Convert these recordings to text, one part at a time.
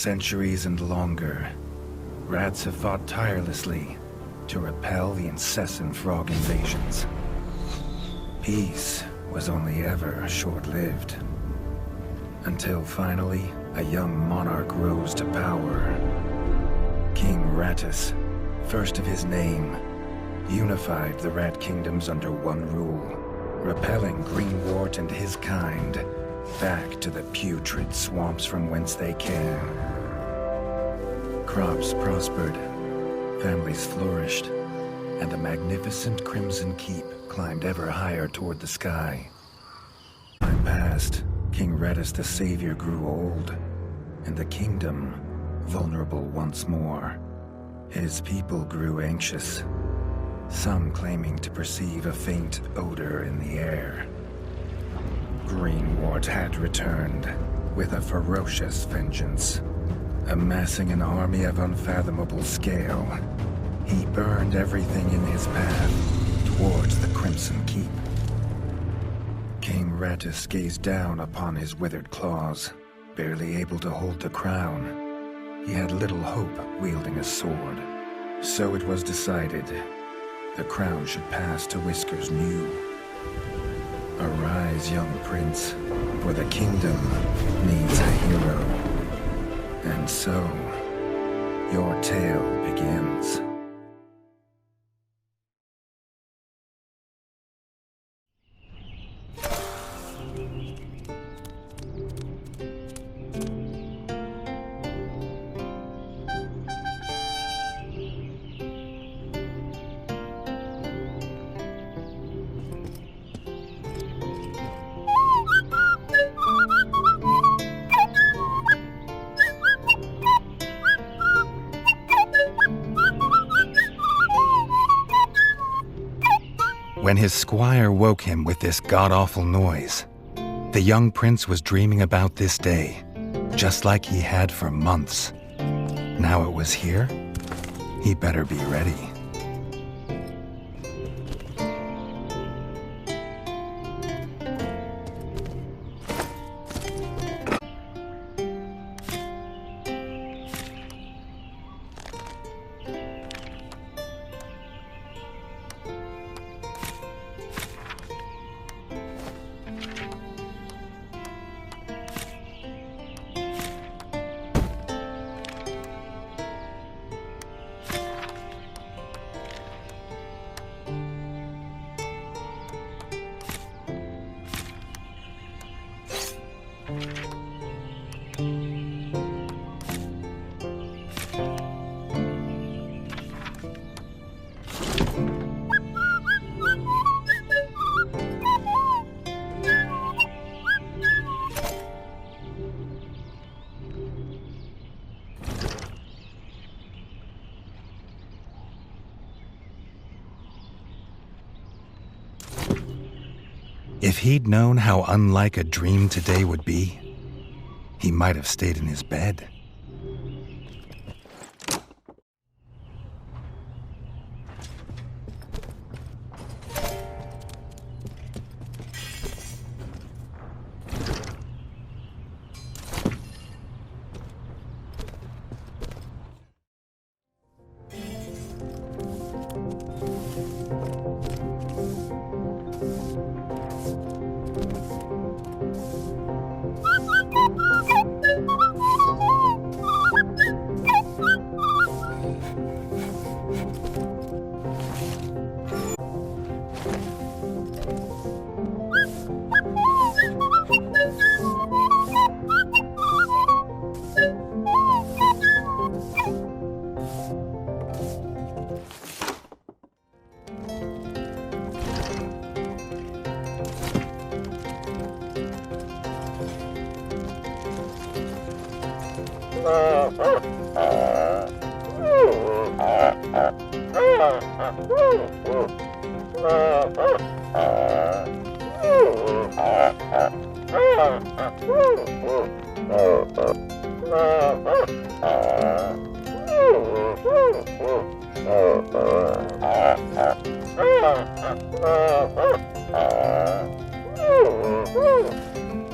centuries and longer, rats have fought tirelessly to repel the incessant frog invasions. Peace was only ever short-lived, until finally a young monarch rose to power. King Rattus, first of his name, unified the rat kingdoms under one rule, repelling Greenwort and his kind back to the putrid swamps from whence they came. Crops prospered, families flourished, and the magnificent Crimson Keep climbed ever higher toward the sky. Time passed, King Rattus the Savior grew old, and the kingdom vulnerable once more. His people grew anxious, some claiming to perceive a faint odor in the air. Greenwort had returned with a ferocious vengeance. Amassing an army of unfathomable scale, he burned everything in his path towards the Crimson Keep. King Rattus gazed down upon his withered claws, barely able to hold the crown. He had little hope wielding a sword. So it was decided the crown should pass to Whiskers New. Arise, young prince, for the kingdom needs a hero. And so, your tale begins. When his squire woke him with this god-awful noise, the young prince was dreaming about this day, just like he had for months. Now it was here, he better be ready. If he'd known how unlike a dream today would be, he might have stayed in his bed.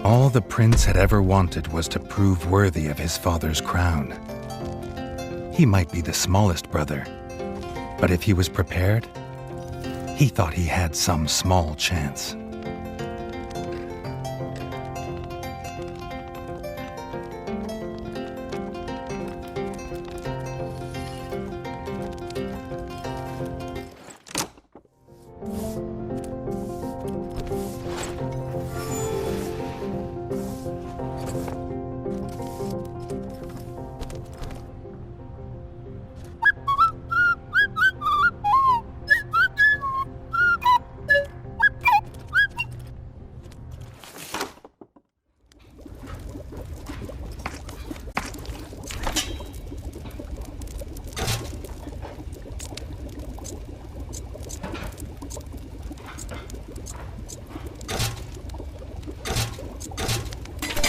All the prince had ever wanted was to prove worthy of his father's crown. He might be the smallest brother, but if he was prepared, he thought he had some small chance.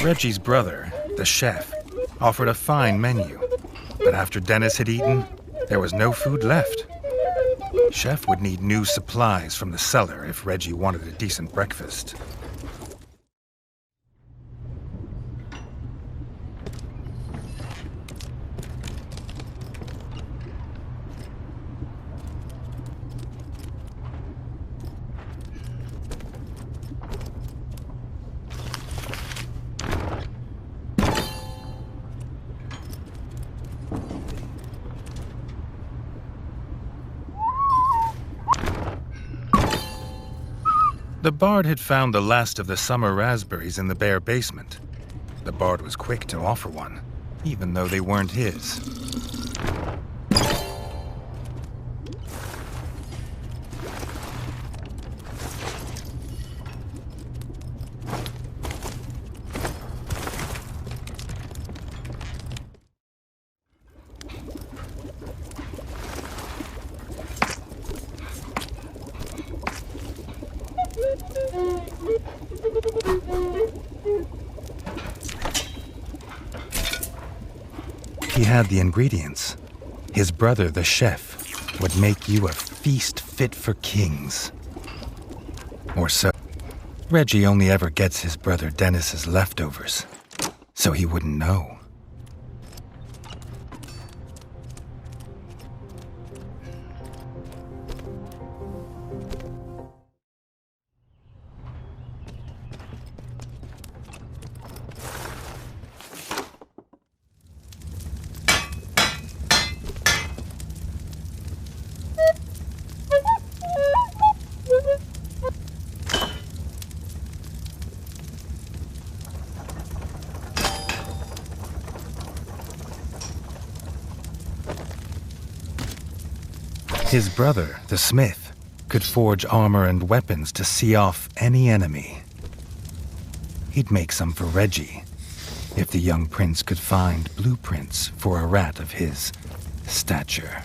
Reggie's brother, the chef, offered a fine menu, but after Dennis had eaten, there was no food left. Chef would need new supplies from the cellar if Reggie wanted a decent breakfast. The bard had found the last of the summer raspberries in the bare basement. The bard was quick to offer one, even though they weren't his. He had the ingredients. His brother, the chef, would make you a feast fit for kings. Or so. Reggie only ever gets his brother Dennis's leftovers, so he wouldn't know. His brother, the smith, could forge armor and weapons to see off any enemy. He'd make some for Reggie, if the young prince could find blueprints for a rat of his stature.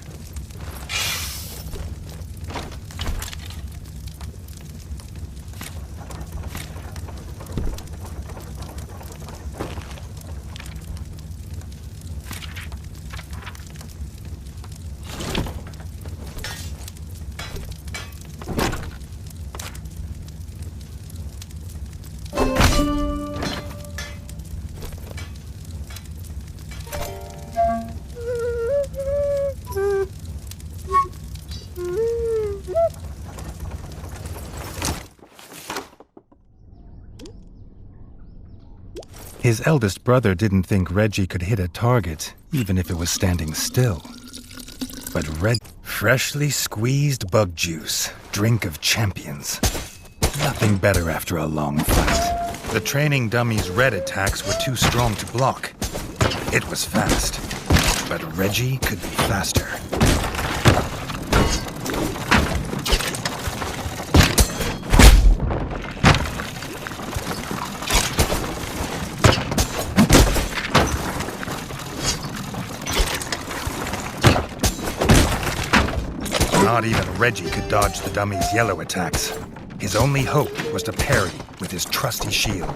His eldest brother didn't think Reggie could hit a target, even if it was standing still. But freshly squeezed bug juice, drink of champions. Nothing better after a long fight. The training dummy's red attacks were too strong to block. It was fast, but Reggie could be faster. Not even Reggie could dodge the dummy's yellow attacks. His only hope was to parry with his trusty shield.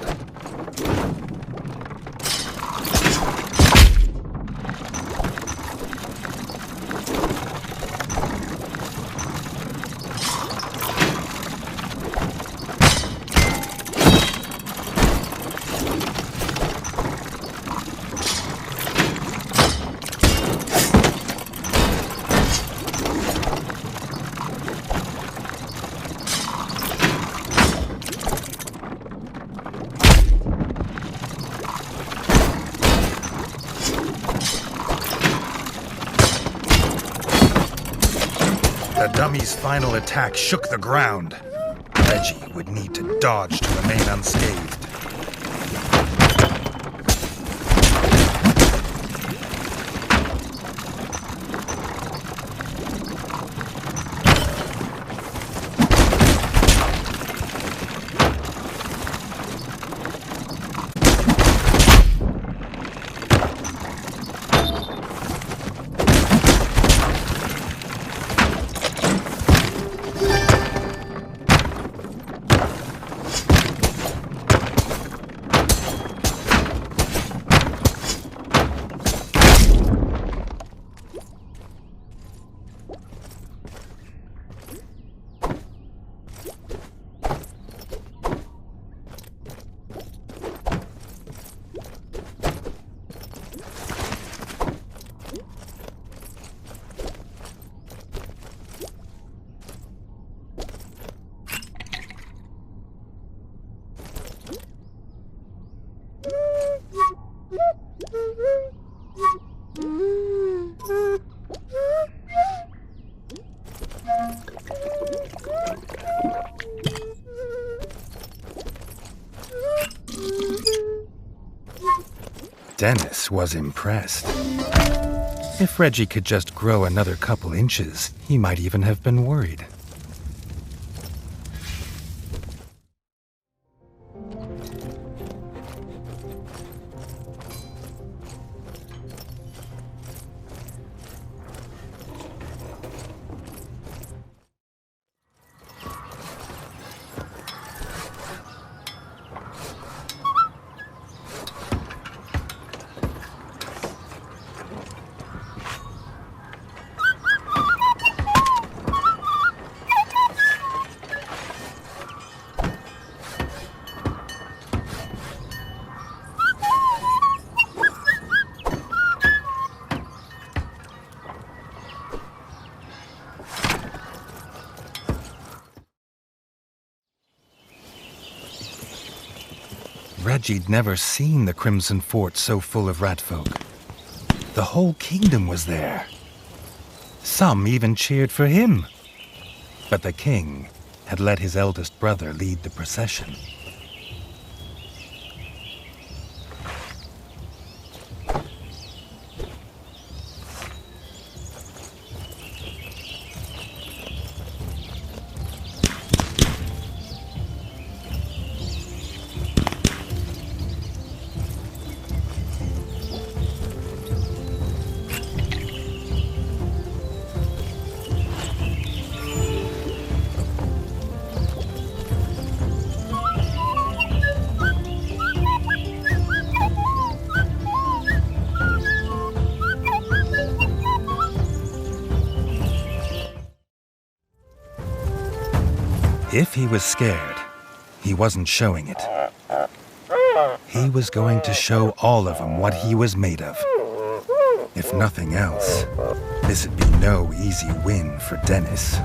The dummy's final attack shook the ground. Reggie would need to dodge to remain unscathed. Dennis was impressed. If Reggie could just grow another couple inches, he might even have been worried. Reggie'd never seen the Crimson Fort so full of ratfolk. The whole kingdom was there. Some even cheered for him. But the king had let his eldest brother lead the procession. If he was scared, he wasn't showing it. He was going to show all of them what he was made of. If nothing else, this'd be no easy win for Dennis.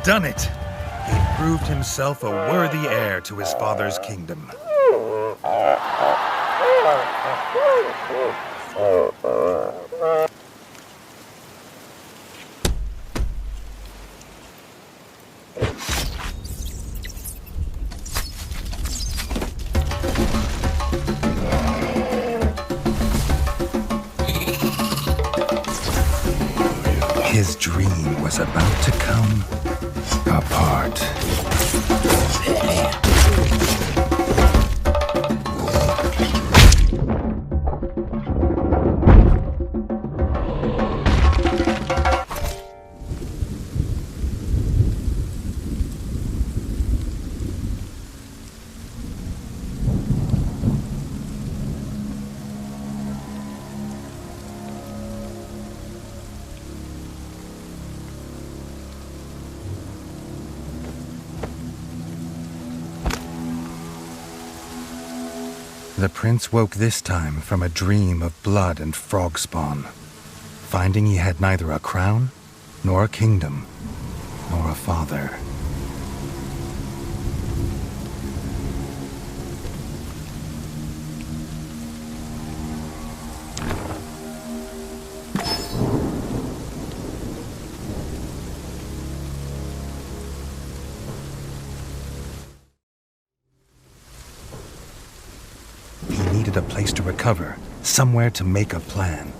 done it! He proved himself a worthy heir to his father's kingdom. His dream was about to come apart. The prince woke this time from a dream of blood and frog spawn, finding he had neither a crown, nor a kingdom, nor a father. A place to recover, somewhere to make a plan.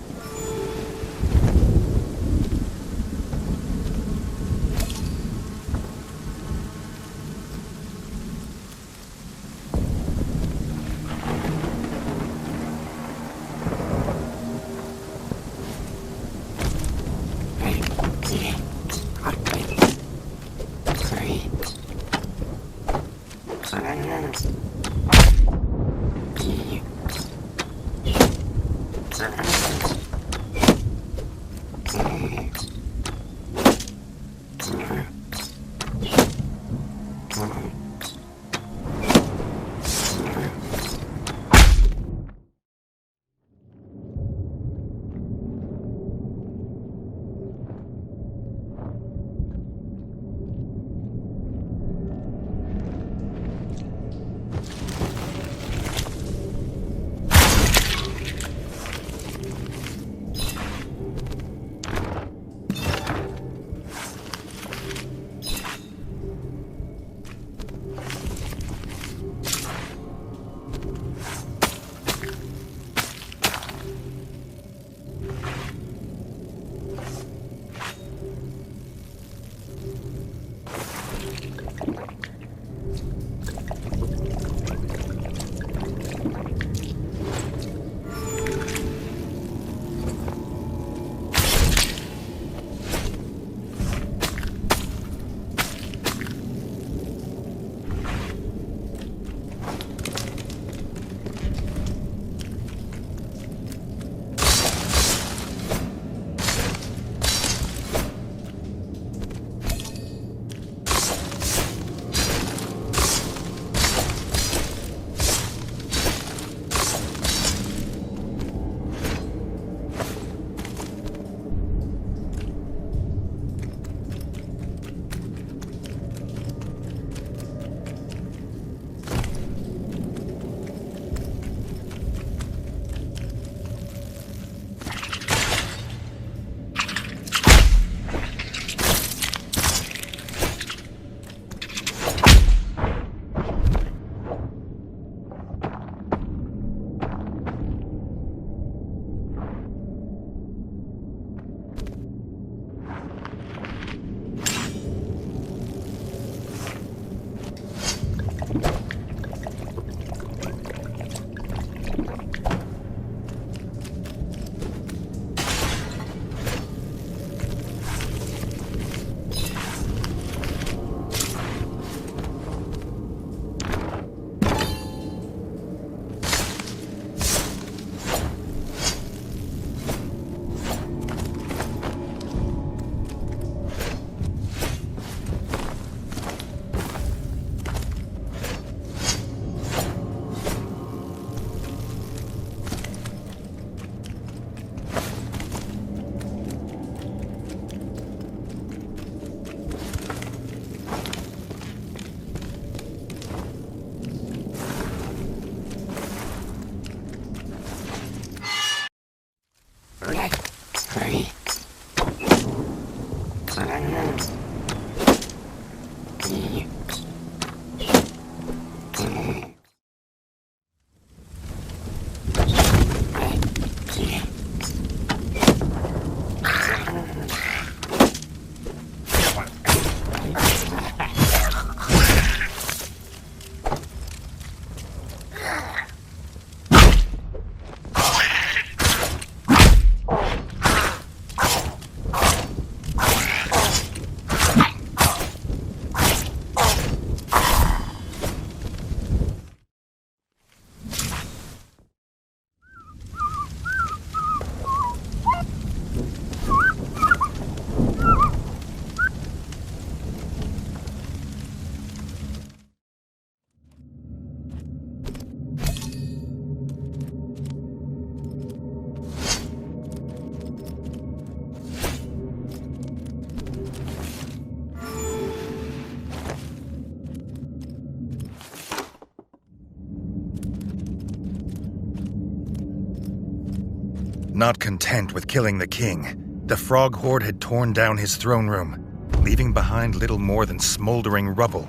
Not content with killing the king, the frog horde had torn down his throne room, leaving behind little more than smoldering rubble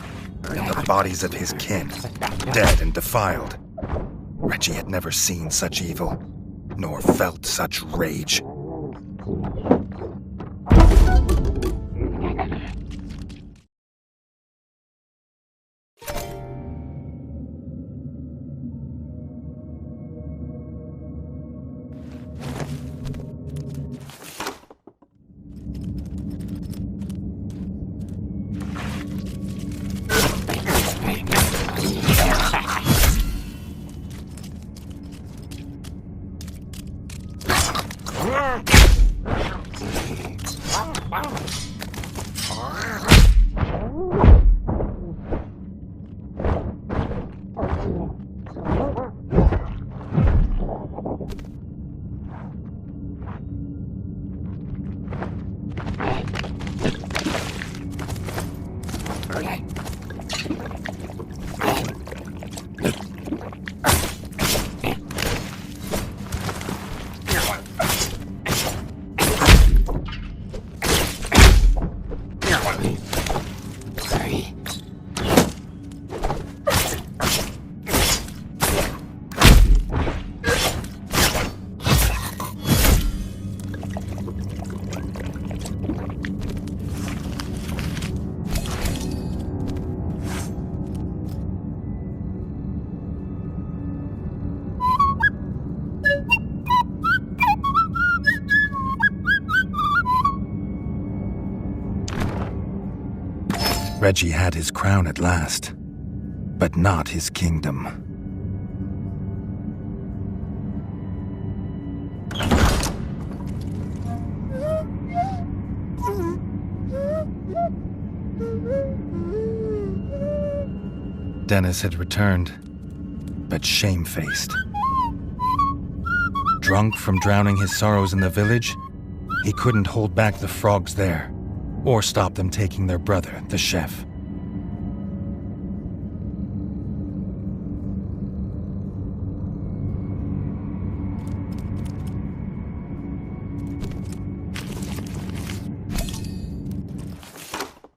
and the bodies of his kin, dead and defiled. Reggie had never seen such evil, nor felt such rage. Reggie had his crown at last, but not his kingdom. Dennis had returned, but shamefaced. Drunk from drowning his sorrows in the village, he couldn't hold back the frogs there, or stop them taking their brother, the chef.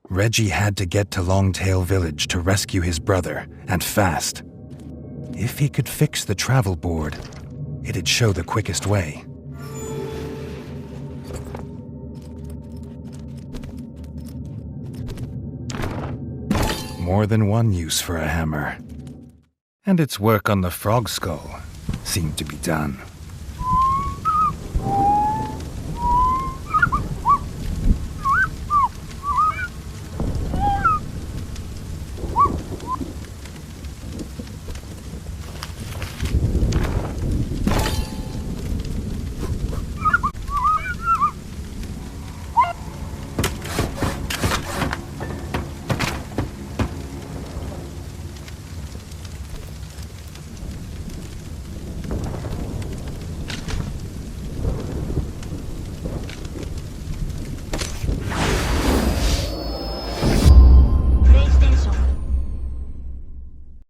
Reggie had to get to Longtail Village to rescue his brother, and fast. If he could fix the travel board, it'd show the quickest way. More than one use for a hammer. And its work on the frog skull seemed to be done.